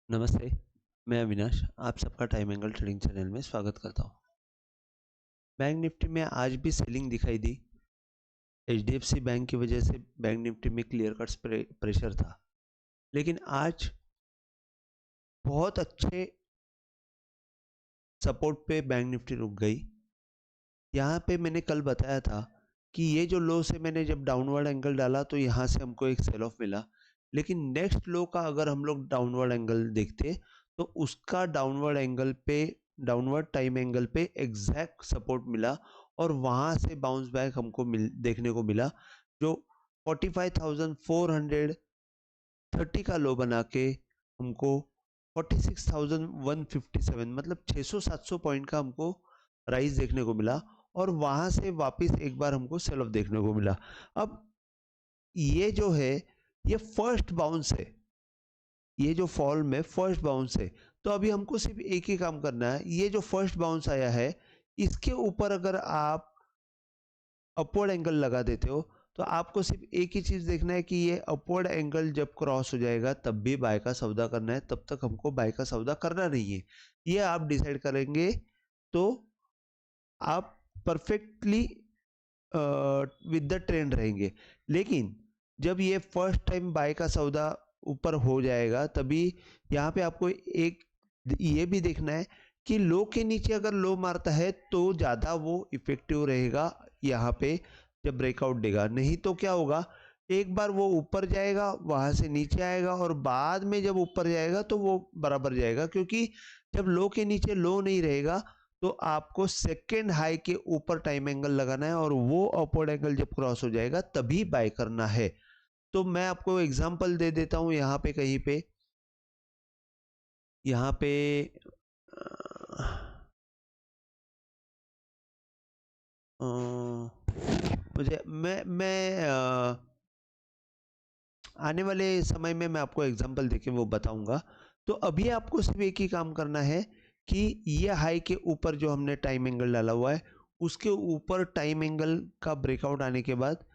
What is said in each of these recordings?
नमस्ते, मैं अविनाश, आप सबका टाइम एंगल ट्रेडिंग चैनल में स्वागत करता हूँ। बैंक निफ्टी में आज भी सेलिंग दिखाई दी। एचडीएफसी बैंक की वजह से बैंक निफ्टी में क्लियर कट्स प्रेशर था, लेकिन आज बहुत अच्छे सपोर्ट पे बैंक निफ्टी रुक गई। यहाँ पे मैंने कल बताया था कि ये जो लो से मैंने जब डाउनवर्ड एंगल डाला तो यहाँ से हमको एक सेल ऑफ मिला, लेकिन नेक्स्ट लो का अगर हम लोग डाउनवर्ड एंगल देखते तो उसका डाउनवर्ड टाइम एंगल पे एग्जैक्ट सपोर्ट मिला और वहाँ से बाउंस बैक हमको देखने को मिला, जो 45,430 का लो बना के हमको 46,157 मतलब 600-700 पॉइंट का हमको राइज देखने को मिला और वहां से वापस एक बार हमको सेल ऑफ देखने को मिला। अब ये जो है ये फर्स्ट बाउंस है, ये जो फॉल में फर्स्ट बाउंस है, तो अभी हमको सिर्फ एक ही काम करना है। ये जो फर्स्ट बाउंस आया है इसके ऊपर अगर आप अपवर्ड एंगल लगा देते हो तो आपको सिर्फ एक ही चीज देखना है कि ये अपवर्ड एंगल जब क्रॉस हो जाएगा तब भी बाय का सौदा करना है, तब तक हमको बाय का सौदा करना नहीं है। ये आप डिसाइड करेंगे तो आप परफेक्टली विद द ट्रेंड रहेंगे। लेकिन जब ये फर्स्ट टाइम बाय का सौदा ऊपर हो जाएगा तभी यहाँ पे आपको एक ये भी देखना है कि लो के नीचे अगर लो मारता है तो ज़्यादा वो इफेक्टिव रहेगा यहाँ पे जब ब्रेकआउट देगा। नहीं तो क्या होगा, एक बार वो ऊपर जाएगा वहां से नीचे आएगा और बाद में जब ऊपर जाएगा तो वो बराबर जाएगा, क्योंकि जब लो के नीचे लो नहीं रहेगा तो आपको सेकेंड हाई के ऊपर टाइम एंगल लगाना है और वो अपवर्ड एंगल जब क्रॉस हो जाएगा तभी बाय करना है। तो मैं आपको एग्जांपल दे देता हूं यहाँ पे कहीं पे, यहाँ पे मुझे मैं आने वाले समय में मैं आपको एग्जांपल देके वो बताऊंगा। तो अभी आपको सिर्फ एक ही काम करना है कि ये हाई के ऊपर जो हमने टाइम एंगल डाला हुआ है उसके ऊपर टाइम एंगल का ब्रेकआउट आने के बाद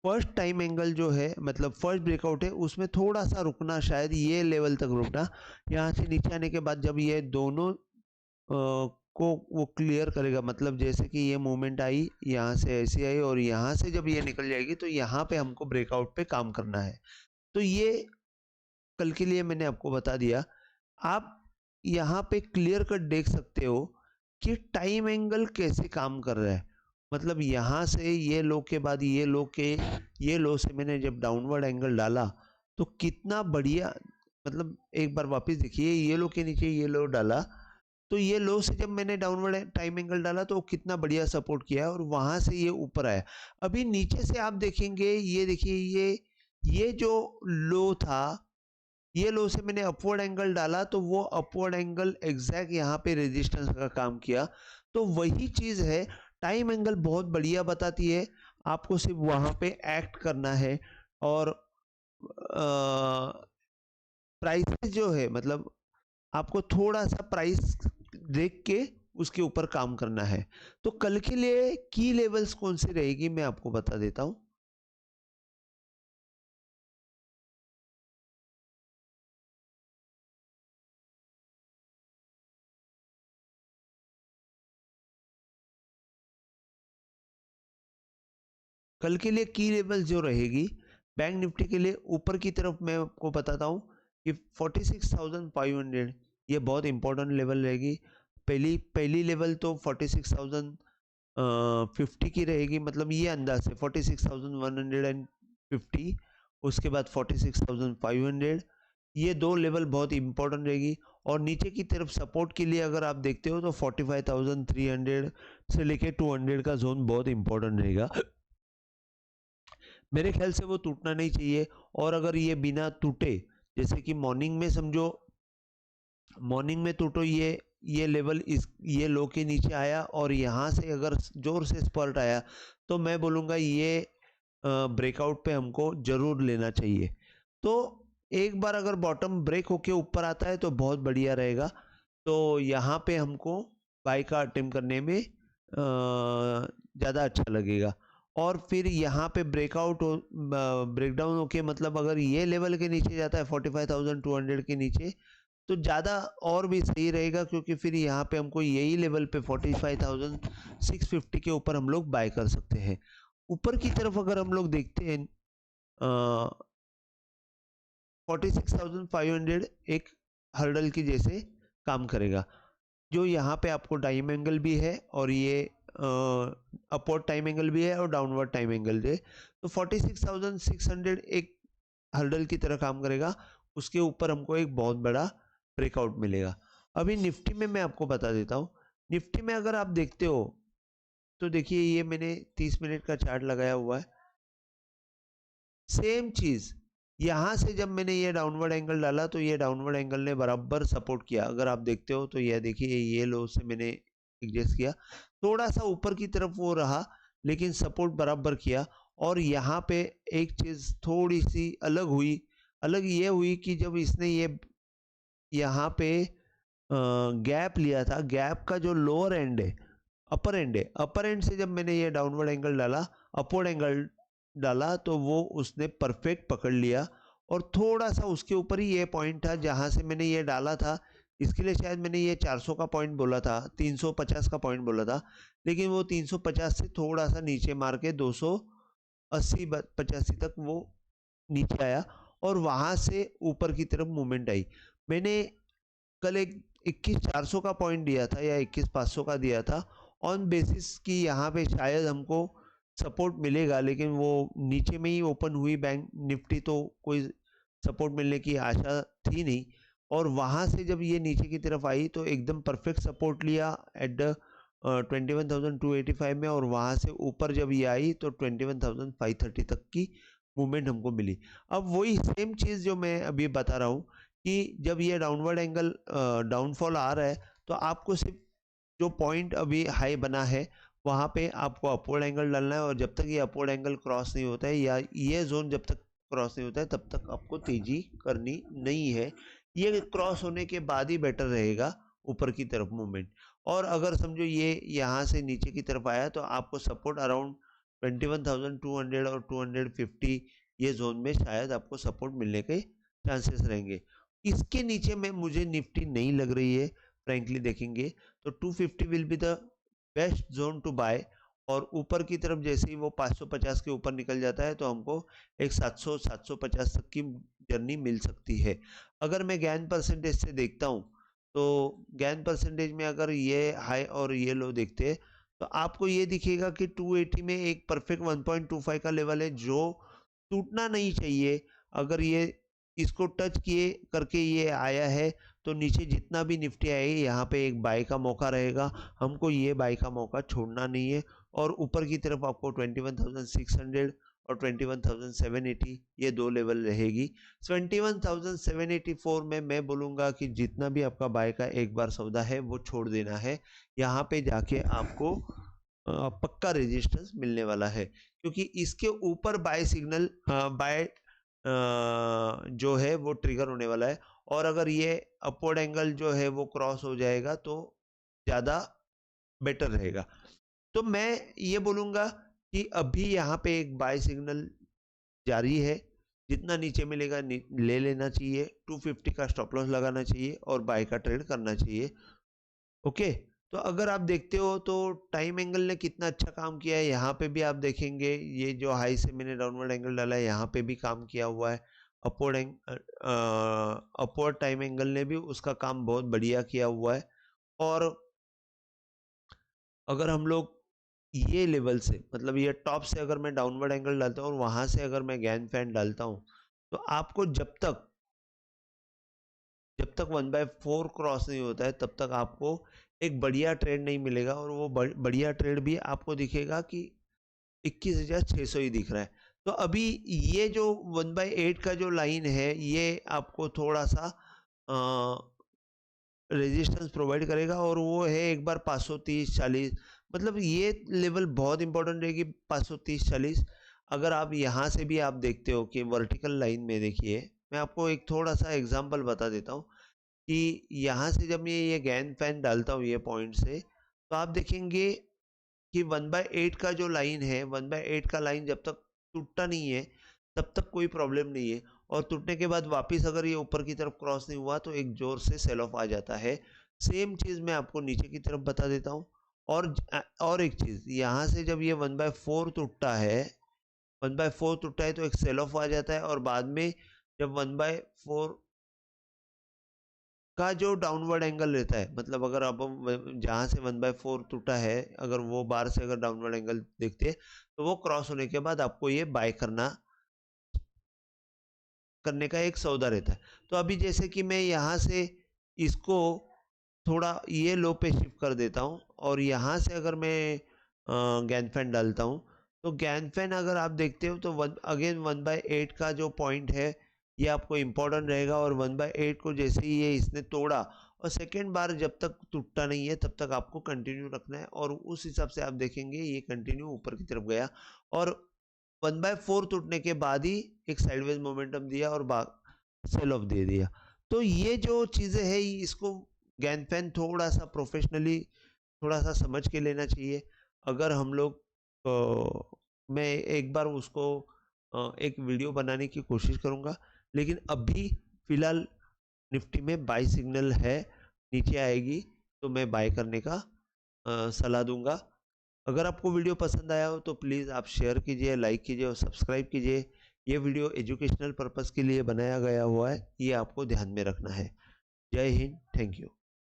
फर्स्ट टाइम एंगल जो है मतलब फर्स्ट ब्रेकआउट है उसमें थोड़ा सा रुकना, शायद ये लेवल तक रुकना। यहाँ से नीचे आने के बाद जब ये दोनों को वो क्लियर करेगा, मतलब जैसे कि ये मूवमेंट आई यहाँ से ऐसी आई और यहाँ से जब ये निकल जाएगी तो यहाँ पे हमको ब्रेकआउट पे काम करना है। तो ये कल के लिए मैंने आपको बता दिया। आप यहाँ पे क्लियर कट देख सकते हो कि टाइम एंगल कैसे काम कर रहा है। मतलब यहाँ से ये लो के बाद ये लो से मैंने जब डाउनवर्ड एंगल डाला तो कितना बढ़िया, मतलब एक बार वापस देखिए, ये लो के नीचे ये लो डाला तो ये लो से जब मैंने डाउनवर्ड टाइम एंगल डाला तो कितना बढ़िया सपोर्ट किया है और वहां से ये ऊपर आया। अभी नीचे से आप देखेंगे, ये देखिए ये जो लो था, ये लो से मैंने अपवर्ड एंगल डाला तो वो अपवर्ड एंगल एग्जैक्ट यहाँ पे रेजिस्टेंस का काम किया। तो वही चीज है, टाइम एंगल बहुत बढ़िया बताती है, आपको सिर्फ वहां पे एक्ट करना है। और प्राइसेस जो है मतलब आपको थोड़ा सा प्राइस देख के उसके ऊपर काम करना है। तो कल के लिए की लेवल्स कौन सी रहेगी मैं आपको बता देता हूँ। कल के लिए की लेवल जो रहेगी बैंक निफ्टी के लिए ऊपर की तरफ मैं आपको बताता हूँ कि 46,500 ये बहुत इंपॉर्टेंट लेवल रहेगी। पहली पहली लेवल तो 46,050 की रहेगी, मतलब ये अंदाज से 46,150, उसके बाद 46,500, ये दो लेवल बहुत इंपॉर्टेंट रहेगी। और नीचे की तरफ सपोर्ट के लिए अगर आप देखते हो तो 45,300 से लेके 200 का जोन बहुत इंपॉर्टेंट रहेगा। मेरे ख्याल से वो टूटना नहीं चाहिए। और अगर ये बिना टूटे, जैसे कि मॉर्निंग में समझो, मॉर्निंग में टूटो, ये लेवल इस ये लो के नीचे आया और यहाँ से अगर जोर से स्पर्ट आया तो मैं बोलूँगा ये ब्रेकआउट पे हमको जरूर लेना चाहिए। तो एक बार अगर बॉटम ब्रेक होके ऊपर आता है तो बहुत बढ़िया रहेगा। तो यहाँ पे हमको बाई का अटेम्प्ट करने में ज़्यादा अच्छा लगेगा। और फिर यहाँ पे ब्रेकआउट हो, ब्रेकडाउन होके, मतलब अगर ये लेवल के नीचे जाता है 45,200 के नीचे तो ज़्यादा और भी सही रहेगा, क्योंकि फिर यहाँ पे हमको यही लेवल पे 45,650 के ऊपर हम लोग बाय कर सकते हैं। ऊपर की तरफ अगर हम लोग देखते हैं 46,500 एक हर्डल की जैसे काम करेगा, जो यहाँ पे आपको टाइम एंगल भी है और ये अपवर्ड टाइम एंगल भी है और डाउनवर्ड टाइम एंगल है। तो 46,600 एक हर्डल की तरह काम करेगा, उसके ऊपर हमको एक बहुत बड़ा ब्रेकआउट मिलेगा। अभी निफ्टी में मैं आपको बता देता हूँ। निफ्टी में अगर आप देखते हो तो देखिए, ये मैंने 30 मिनट का चार्ट लगाया हुआ है। सेम चीज यहाँ से जब मैंने ये डाउनवर्ड एंगल डाला तो ये डाउनवर्ड एंगल ने बराबर सपोर्ट किया। अगर आप देखते हो तो ये देखिए, ये लो से मैंने एडजस्ट किया, थोड़ा सा ऊपर की तरफ वो रहा, लेकिन सपोर्ट बराबर किया। और यहाँ पे एक चीज थोड़ी सी अलग हुई, अलग ये हुई कि जब इसने ये यहाँ पे गैप लिया था, गैप का जो लोअर एंड है, अपर एंड है, अपर एंड से जब मैंने ये डाउनवर्ड एंगल डाला, अपवर्ड एंगल डाला, तो वो उसने परफेक्ट पकड़ लिया। और थोड़ा सा उसके ऊपर ही ये पॉइंट था जहां से मैंने ये डाला था, इसके लिए शायद मैंने ये 400 का पॉइंट बोला था, 350 का पॉइंट बोला था, लेकिन वो 350 से थोड़ा सा नीचे मार के 280 85 तक वो नीचे आया और वहां से ऊपर की तरफ मूवमेंट आई। मैंने कल एक 21,400 का पॉइंट दिया था या 21,500 का दिया था, ऑन बेसिस कि यहाँ पे शायद हमको सपोर्ट मिलेगा, लेकिन वो नीचे में ही ओपन हुई बैंक निफ्टी, तो कोई सपोर्ट मिलने की आशा थी नहीं। और वहाँ से जब ये नीचे की तरफ आई तो एकदम परफेक्ट सपोर्ट लिया एट द 21,285 में, और वहाँ से ऊपर जब ये आई तो 21,530 तक की मूवमेंट हमको मिली। अब वही सेम चीज़ जो मैं अभी बता रहा हूँ कि जब ये डाउनवर्ड एंगल डाउनफॉल आ रहा है, तो आपको सिर्फ जो पॉइंट अभी हाई बना है वहाँ पे आपको अपवर्ड एंगल डालना है, और जब तक ये अपवर्ड एंगल क्रॉस नहीं होता है या ये जोन जब तक क्रॉस नहीं होता है, तब तक आपको तेजी करनी नहीं है। ये क्रॉस होने के बाद ही बेटर रहेगा ऊपर की तरफ मूवमेंट। और अगर समझो ये यहाँ से नीचे की तरफ आया तो आपको सपोर्ट अराउंड 21,200 और 250 ये जोन में शायद आपको सपोर्ट मिलने के चांसेस रहेंगे। इसके नीचे में मुझे निफ्टी नहीं लग रही है, फ्रैंकली देखेंगे तो 250 will be the best zone to buy. और ऊपर की तरफ जैसे ही वो 550 के ऊपर निकल जाता है तो हमको एक 700 750 तक की जर्नी मिल सकती है। अगर मैं गेन परसेंटेज से देखता हूँ तो गेन परसेंटेज में अगर ये हाई और ये लो देखते हैं तो आपको ये दिखेगा कि 280 में एक परफेक्ट 1.25 का लेवल है जो टूटना नहीं चाहिए। अगर ये इसको टच किए करके ये आया है तो नीचे जितना भी निफ्टी आए यहाँ पे एक बाय का मौका रहेगा, हमको ये बाय का मौका छोड़ना नहीं है। और ऊपर की तरफ आपको 21,600 और 21,780 ये दो लेवल रहेगी। 21,784 में मैं बोलूँगा कि जितना भी आपका बाय का एक बार सौदा है वो छोड़ देना है। यहाँ पे जाके आपको पक्का रेजिस्टेंस मिलने वाला है, क्योंकि इसके ऊपर बाय सिग्नल बाय जो है वो ट्रिगर होने वाला है। और अगर ये अपवर्ड एंगल जो है वो क्रॉस हो जाएगा तो ज़्यादा बेटर रहेगा। तो मैं ये बोलूँगा कि अभी यहाँ पे एक बाय सिग्नल जारी है, जितना नीचे मिलेगा ले लेना चाहिए, 250 का स्टॉप लॉस लगाना चाहिए और बाय का ट्रेड करना चाहिए। ओके, तो अगर आप देखते हो तो टाइम एंगल ने कितना अच्छा काम किया है। यहाँ पे भी आप देखेंगे ये जो हाई से मैंने डाउनवर्ड एंगल डाला है यहाँ पे भी काम किया हुआ है। अपवर्ड टाइम एंगल ने भी उसका काम बहुत बढ़िया किया हुआ है। और अगर हम लोग ये लेवल से मतलब ये टॉप से अगर मैं डाउनवर्ड एंगल डालता हूँ और वहां से अगर मैं गैन फैन डालता हूँ तो आपको जब तक 1/4 क्रॉस नहीं होता है तब तक आपको एक बढ़िया ट्रेड नहीं मिलेगा। और वो बढ़िया ट्रेड भी आपको दिखेगा कि 21,600 ही दिख रहा है। तो अभी ये जो 1/8 का जो लाइन है ये आपको थोड़ा सा रेजिस्टेंस प्रोवाइड करेगा, और वो है एक बार 530 40, मतलब ये लेवल बहुत इंपॉर्टेंट रहेगी 530 40। अगर आप यहाँ से भी आप देखते हो कि वर्टिकल लाइन में देखिए, मैं आपको एक थोड़ा सा एग्जांपल बता देता हूँ कि यहाँ से जब मैं ये गैन फैन डालता हूँ ये पॉइंट से, तो आप देखेंगे कि 1/8 का जो लाइन है, 1/8 का लाइन जब तक टूटता नहीं है तब तक कोई प्रॉब्लम नहीं है। और टूटने के बाद वापस अगर ये ऊपर की तरफ क्रॉस नहीं हुआ तो एक जोर से सेल ऑफ आ जाता है। सेम चीज़ मैं आपको नीचे की तरफ बता देता हूँ। और एक चीज़, यहाँ से जब ये 1/4 टूटता है, 1/4 टूटता है तो एक सेल ऑफ आ जाता है, और बाद में जब 1/4 का जो डाउनवर्ड एंगल रहता है, मतलब अगर अब हम जहाँ से 1/4 टूटा है, अगर वो बार से अगर डाउनवर्ड एंगल देखते हैं, तो वो क्रॉस होने के बाद आपको ये बाय करने का एक सौदा रहता है। तो अभी जैसे कि मैं यहाँ से इसको थोड़ा ये लो पे शिफ्ट कर देता हूँ, और यहाँ से अगर मैं गैन फैन डालता हूँ, तो गैन फैन अगर आप देखते हो तो अगेन 1/8 का जो पॉइंट है ये आपको इम्पोर्टेंट रहेगा, और 1/8 को जैसे ही ये इसने तोड़ा, और सेकेंड बार जब तक टूटता नहीं है तब तक आपको कंटिन्यू रखना है, और उस हिसाब से आप देखेंगे ये कंटिन्यू ऊपर की तरफ गया, और 1/4 टूटने के बाद ही एक साइडवेज मोमेंटम दिया और सेल ऑफ दे दिया। तो ये जो चीज़ें हैं इसको गैन फैन थोड़ा सा प्रोफेशनली थोड़ा सा समझ के लेना चाहिए। अगर हम लोग मैं एक बार उसको एक वीडियो बनाने की कोशिश करूँगा, लेकिन अभी फ़िलहाल निफ्टी में बाय सिग्नल है, नीचे आएगी तो मैं बाय करने का सलाह दूंगा। अगर आपको वीडियो पसंद आया हो तो प्लीज़ आप शेयर कीजिए, लाइक कीजिए और सब्सक्राइब कीजिए। ये वीडियो एजुकेशनल पर्पज़ के लिए बनाया गया हुआ है, ये आपको ध्यान में रखना है। जय हिंद, थैंक यू।